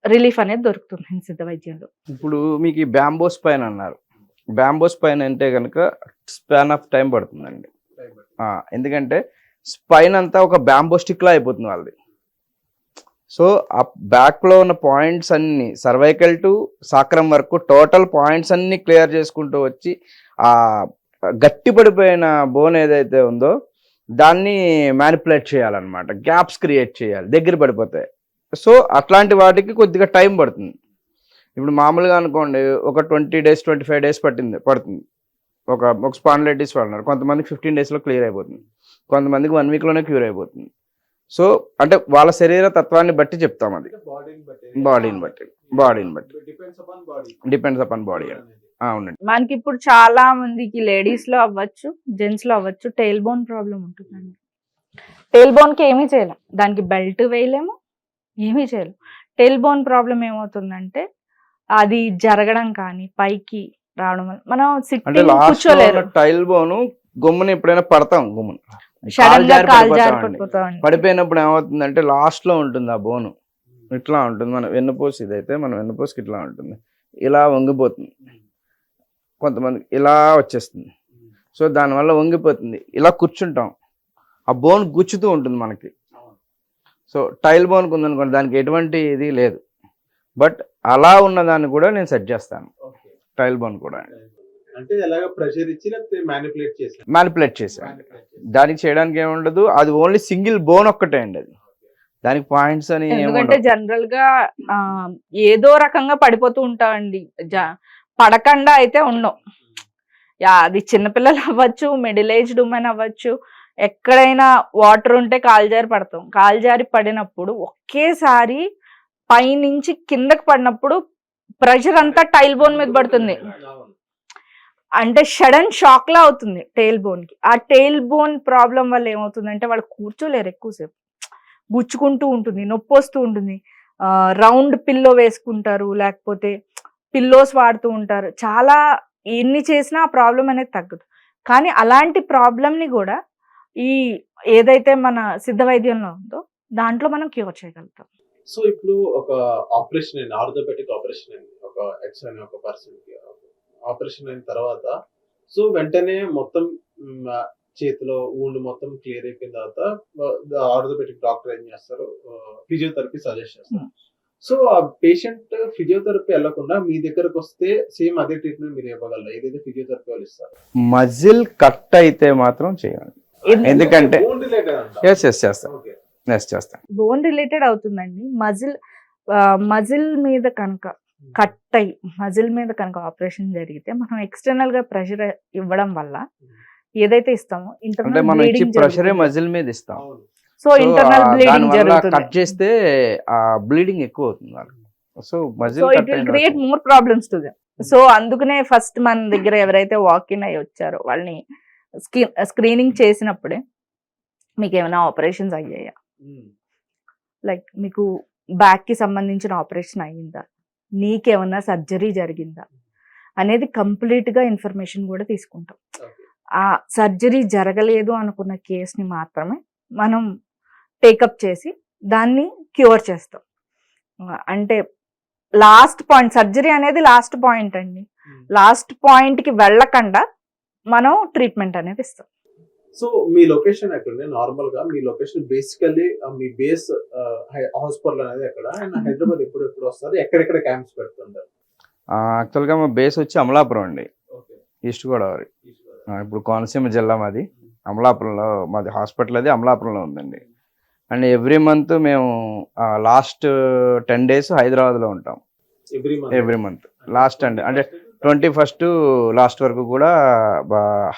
రిలీఫ్ అనేది దొరుకుతుంది సిద్ధ వైద్యంలో. ఇప్పుడు మీకు ఈ బ్యాంబో స్పైన్ అన్నారు. బ్యాంబో స్పైన్ అంటే కనుక స్పాన్ ఆఫ్ టైం పడుతుందండి. ఎందుకంటే స్పైన్ అంతా ఒక బ్యాంబో స్టిక్ లా అయిపోతుంది వాళ్ళది. సో ఆ బ్యాక్ లో ఉన్న పాయింట్స్ అన్ని సర్వైకల్ టు సాక్రం వరకు టోటల్ పాయింట్స్ అన్ని క్లియర్ చేసుకుంటూ వచ్చి ఆ గట్టి పడిపోయిన బోన్ ఏదైతే ఉందో దాన్ని మ్యానిపులేట్ చేయాలన్నమాట. గ్యాప్స్ క్రియేట్ చేయాలి, దగ్గర పడిపోతాయి. సో అట్లాంటి వాటికి కొద్దిగా టైం పడుతుంది. ఇప్పుడు మామూలుగా అనుకోండి ఒక 20 days 25 days పడుతుంది. ఒక స్పాండిలైటిస్ వాళ్ళు కొంతమందికి 15 days లో క్లియర్ అయిపోతుంది, కొంతమందికి 1 week లోనే క్యూర్ అయిపోతుంది. సో అంటే వాళ్ళ శరీర తత్వాన్ని బట్టి చెప్తాం, అది బాడీని బట్టి డిపెండ్స్ అపాన్ బాడీ. అవునండి. మనకి ఇప్పుడు చాలా మందికి లేడీస్ లో అవ్వచ్చు, జెంట్స్ లో అవ్వచ్చు, టైల్ బోన్ ప్రాబ్లం ఉంటుందండి. టైల్ బోన్ కి ఏమీ చేయలేం, దానికి బెల్ట్ వేయలేము, ఏమీ చేయలేము. టైల్ బోన్ ప్రాబ్లం ఏమవుతుందంటే అది జరగడం కానీ పైకి రావడం వల్ల మనం సిట్టింగ్ కూర్చోలేరు. టైల్ బోన్ గమ్మున ఎప్పుడైనా పడతాం, గమ్మున సడన్ గా కాలు జారి పడిపోతాం. పడిపోయినప్పుడు ఏమవుతుందంటే లాస్ట్ లో ఉంటుంది ఆ బోను, ఇట్లా ఉంటుంది. మన వెన్నుపూస ఇదైతే మన వెన్నుపూసకి ఇట్లా ఉంటుంది, ఇలా వంగిపోతుంది. కొంతమంది ఇలా వచ్చేస్తుంది. సో దానివల్ల వంగిపోతుంది, ఇలా కూర్చుంటాం, ఆ బోన్ గుచ్చుతూ ఉంటుంది మనకి. సో టైల్ బోన్కి ఉందనుకోండి, దానికి ఎటువంటి ఇది లేదు, బట్ అలా ఉన్న దాన్ని కూడా నేను సెట్ చేస్తాను. టైల్ బోన్ కూడా అంటే ఎలాగ ప్రెషర్ ఇచ్చి మ్యానిపులేట్ చేసాను. దానికి చేయడానికి ఏముండదు, అది ఓన్లీ సింగిల్ బోన్ ఒక్కటే అండి, అది దానికి పాయింట్స్ అని. ఎందుకంటే జనరల్ గా ఏదో రకంగా పడిపోతూ ఉంటామండి, పడకుండా అయితే ఉండవు. అది చిన్నపిల్లలు అవ్వచ్చు, మిడిల్ ఏజ్డ్ ఉమెన్ అవ్వచ్చు, ఎక్కడైనా వాటర్ ఉంటే కాలు జారి పడతాం. కాలు జారి పడినప్పుడు ఒకేసారి పైనుంచి కిందకి పడినప్పుడు ప్రెషర్ అంతా టైల్ బోన్ మీద పడుతుంది. అంటే సడన్ షాక్ లా అవుతుంది టైల్ బోన్ కి. ఆ టైల్ బోన్ ప్రాబ్లం వల్ల ఏమవుతుందంటే వాళ్ళు కూర్చోలేరు, ఎక్కువసేపు గుచ్చుకుంటూ ఉంటుంది, నొప్పి వస్తూ ఉంటుంది. రౌండ్ పిల్లో వేసుకుంటారు, లేకపోతే పిల్లోస్ వాడుతూ ఉంటారు. చాలా ఎన్ని చేసినా ఆ ప్రాబ్లం అనేది తగ్గదు. కానీ అలాంటి ప్రాబ్లంని కూడా ఈ ఏదైతే మన సిద్ధ వైద్యంలో ఉందో దాంట్లో మనం క్యూర్ చేయగలుగుతాం. సో ఇప్పుడు ఒక ఆపరేషన్ అయింది, ఆర్థోపెటిక్ ఆపరేషన్ అయింది, ఒక ఎక్స్ అనే ఒక పర్సన్ కి ఆపరేషన్ అయిన తర్వాత సో వెంటనే మొత్తం చేతిలో ఊండ్ మొత్తం క్లియర్ అయిపోయిన తర్వాత ఆర్థోపెటిక్ డాక్టర్ ఏం చేస్తారు, ఫిజియోథెరపీ సజెస్ట్ చేస్తారు. సో ఆ పేషెంట్ ఫిజియోథెరపీ వెళ్ళకుండా మీ దగ్గరకు వస్తే సేమ్ అదే ట్రీట్మెంట్ మీరు ఇవ్వగలరా? ఏదైతే ఫిజియోథెరపీ వాళ్ళు ఇస్తారు. మజిల్ కట్ అయితే మాత్రం చేయాలి. ఎందుకంటే Bone related అంట. ఎస్ చేస్తాను. Okay. ఎస్ చేస్తాను. బోన్ రిలేటెడ్ అవుతుందండి. మజిల్ మీద కనుక కట్ అయ్యి మజిల్ మీద కనుక ఆపరేషన్ జరిగితే మనం ఎక్స్టర్నల్ గా ప్రెషర్ ఇవ్వడం వల్ల ఏదైతే ఇస్తామో అంటే ఇంటర్నల్ మనం ఇచ్చి బ్లీడింగ్ ప్రెషరే మజిల్ మీద ఇస్తాం. అవును. సో ఇంటర్నల్ బ్లీడింగ్ కట్ జరుగుతుంది. చేస్తే ఆ బ్లీడింగ్ ఎక్కువ అవుతుంది వాళ్ళకి. So so muscle it will create more problems to them. So అందుకనే ఫస్ట్ మన దగ్గర ఎవరైతే వాకిన్ అయ్యి వచ్చారో వాళ్ళని స్క్రీనింగ్ చేసినప్పుడే మీకు ఏమైనా ఆపరేషన్స్ అయ్యాయా, లైక్ మీకు బ్యాక్ కి సంబంధించిన ఆపరేషన్ అయ్యిందా, నీకేమన్నా సర్జరీ జరిగిందా అనేది కంప్లీట్ గా ఇన్ఫర్మేషన్ కూడా తీసుకుంటాం. ఆ సర్జరీ జరగలేదు అనుకున్న కేసుని మాత్రమే మనం టేకప్ చేసి దాన్ని క్యూర్ చేస్తాం. అంటే లాస్ట్ పాయింట్, సర్జరీ అనేది లాస్ట్ పాయింట్ అండి. లాస్ట్ పాయింట్ కి వెళ్ళకుండా మనం ట్రీట్మెంట్ అనేది ఇస్తాం. సో మీ లొకేషన్ ఎక్కడండి? నార్మల్ గా మీ లొకేషన్ బేసికల్లీ మీ బేస్ హాస్పిటల్ అనేది ఎక్కడ? అండ్ హైదరాబాద్ ఎప్పుడు వస్తారు? ఎక్కడెక్కడ క్యాంప్స్ పెడుతుంటారు? యాక్చువల్ గా మా బేస్ వచ్చి అమలాపురం అండి, ఓకే. ఈస్ట్ గోదావరి. ఇప్పుడు కోనసీమ జిల్లా మాది. అమలాపురంలో మాది హాస్పిటల్ అది అమలాపురంలో ఉందండి. అండ్ ఎవ్రీ మంత్ మేము లాస్ట్ 10 days హైదరాబాద్లో ఉంటాం. ఎవ్రీ మంత్ లాస్ట్ అంటే 21st లాస్ట్ వరకు కూడా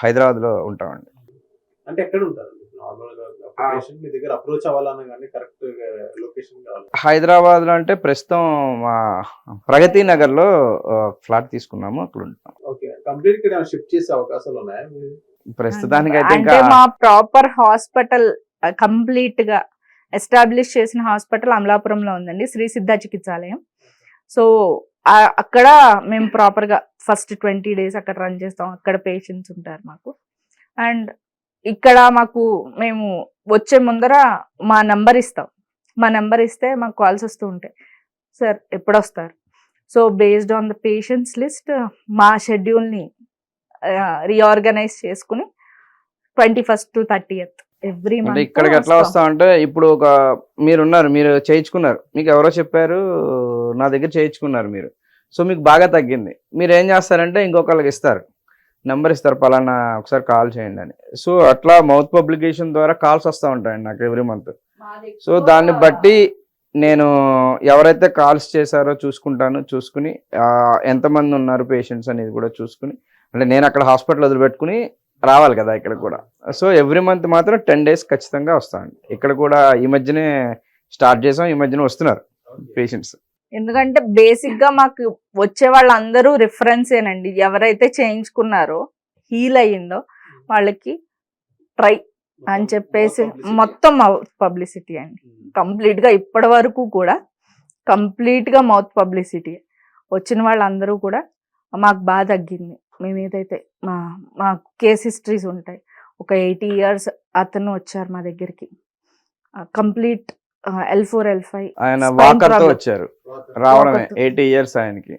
హైదరాబాద్లో ఉంటామండి. అంటే ఎక్కడ ఉంటారు నార్మల్ గా? పేషెంట్ మీ దగ్గర అప్రోచ్ అవ్వాలన్నా కానీ కరెక్ట్ లొకేషన్ కావాలి. హైదరాబాద్లో అంటే ప్రస్తుతం మా ప్రగతి నగర్లో ఫ్లాట్ తీసుకున్నాము, అక్కడ ఉంటాం. ఓకే. కంప్లీట్ గా షిఫ్ట్ చేసే అవకాశాలు ఉన్నాయా? ప్రస్తుతానికి అయితే అంటే మా ప్రాపర్ హాస్పిటల్ కంప్లీట్ గా ఎస్టాబ్లిష్ చేసిన హాస్పిటల్ అమలాపురంలో ఉందండి, శ్రీ సిద్ధ చికిత్సాలయం. సో అక్కడ మేము ప్రాపర్ గా ఫస్ట్ 20 days అక్కడ రన్ చేస్తాం. అక్కడ పేషెంట్స్ ఉంటారు మాకు. అండ్ ఇక్కడ మేము వచ్చే ముందర మా నంబర్ ఇస్తాం. మా నెంబర్ ఇస్తే మాకు కాల్స్ వస్తూ ఉంటాయి, సార్ ఎప్పుడు వస్తారు. So based on the patients list మా షెడ్యూల్ని రీఆర్గనైజ్ చేసుకుని 21st to 30th ఎవ్రీ అంటే మంత్ ఇక్కడికి ఎట్లా వస్తామంటే, ఇప్పుడు మీరు చేయించుకున్నారు, మీకు ఎవరో చెప్పారు, నా దగ్గర చేయించుకున్నారు మీరు. సో మీకు బాగా తగ్గింది, మీరు ఏం చేస్తారంటే ఇంకొకళ్ళకి ఇస్తారు, నెంబర్ ఇస్తారు, పలానా ఒకసారి కాల్ చేయండి అని. సో అట్లా మౌత్ పబ్లికేషన్ ద్వారా కాల్స్ వస్తూ ఉంటాయండి నాకు ఎవ్రీ మంత్. సో దాన్ని బట్టి నేను ఎవరైతే కాల్స్ చేశారో చూసుకుని ఎంతమంది ఉన్నారు పేషెంట్స్ అనేది కూడా చూసుకుని, అంటే నేను అక్కడ హాస్పిటల్ వదిలిపెట్టుకుని రావాలి కదా ఇక్కడ కూడా. సో ఎవ్రీ మంత్ మాత్రం 10 days ఖచ్చితంగా వస్తామండి. ఇక్కడ కూడా ఈ మధ్యనే స్టార్ట్ చేసాం, ఈ మధ్యనే వస్తున్నారు పేషెంట్స్. ఎందుకంటే బేసిక్ గా మాకు వచ్చే వాళ్ళందరూ రిఫరెన్సేనండి. ఎవరైతే చేయించుకున్నారో హీల్ అయ్యిందో వాళ్ళకి ట్రై అని చెప్పేసి మొత్తం పబ్లిసిటీ అండి. కంప్లీట్ గా ఇప్పటి వరకు కూడా కంప్లీట్ గా మౌత్ పబ్లిసిటీ. వచ్చిన వాళ్ళందరూ కూడా మాకు బాగా తగ్గింది. మేము ఏదైతే మా కేస్ హిస్టరీస్ ఉంటాయి. ఒక 80 years అతను వచ్చారు మా దగ్గరికి, కంప్లీట్ L4 L5 ఆయన వాకర్తో వచ్చారు, రావడమే 80 years ఆయనకి.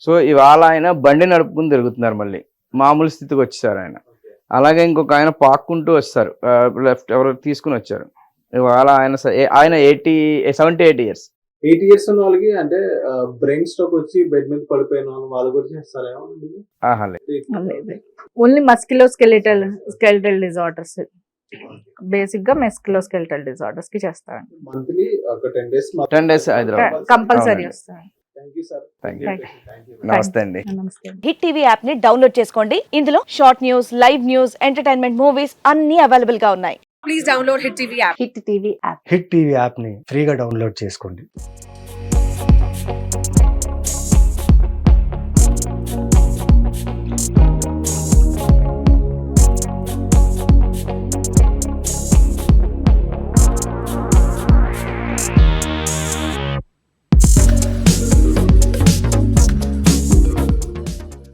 సో ఇవాళ ఆయన బండి నడుపుకుని తిరుగుతున్నారు, మళ్ళీ మామూలు స్థితికి వచ్చారు ఆయన. అలాగే ఇంకొక ఆయన పాక్కుంటూ వస్తారు, లెఫ్ట్ ఎవరు తీసుకుని వచ్చారు. ఇవాళ ఆయన 78 years. 80 years ఉన్న వాళ్ళకి అంటే బ్రెయిన్ స్ట్రోక్ వచ్చి బెడ్ మీద పడిపోయిన వాళ్ళ గురించి చేస్తారేమో? ఓన్లీ స్కెలిటల్ డిజార్డర్స్, బేసిక్ గా మస్క్యులోస్కెలిటల్ డిజార్డర్స్ కి చేస్తాను. మంత్లీ ఒక 10 days హైదరాబాద్ కంపల్సరీ వస్తాను. Thank you sir. నమస్తే అండి. నమస్తే. హిట్ టీవీ యాప్ ని డౌన్లోడ్ చేసుకోండి. ఇందులో short news, live news, entertainment movies అన్ని అవైలబుల్ గా ఉన్నాయి. Please download hit TV app. Hit TV యాప్ని ఫ్రీగా డౌన్లోడ్ చేసుకోండి.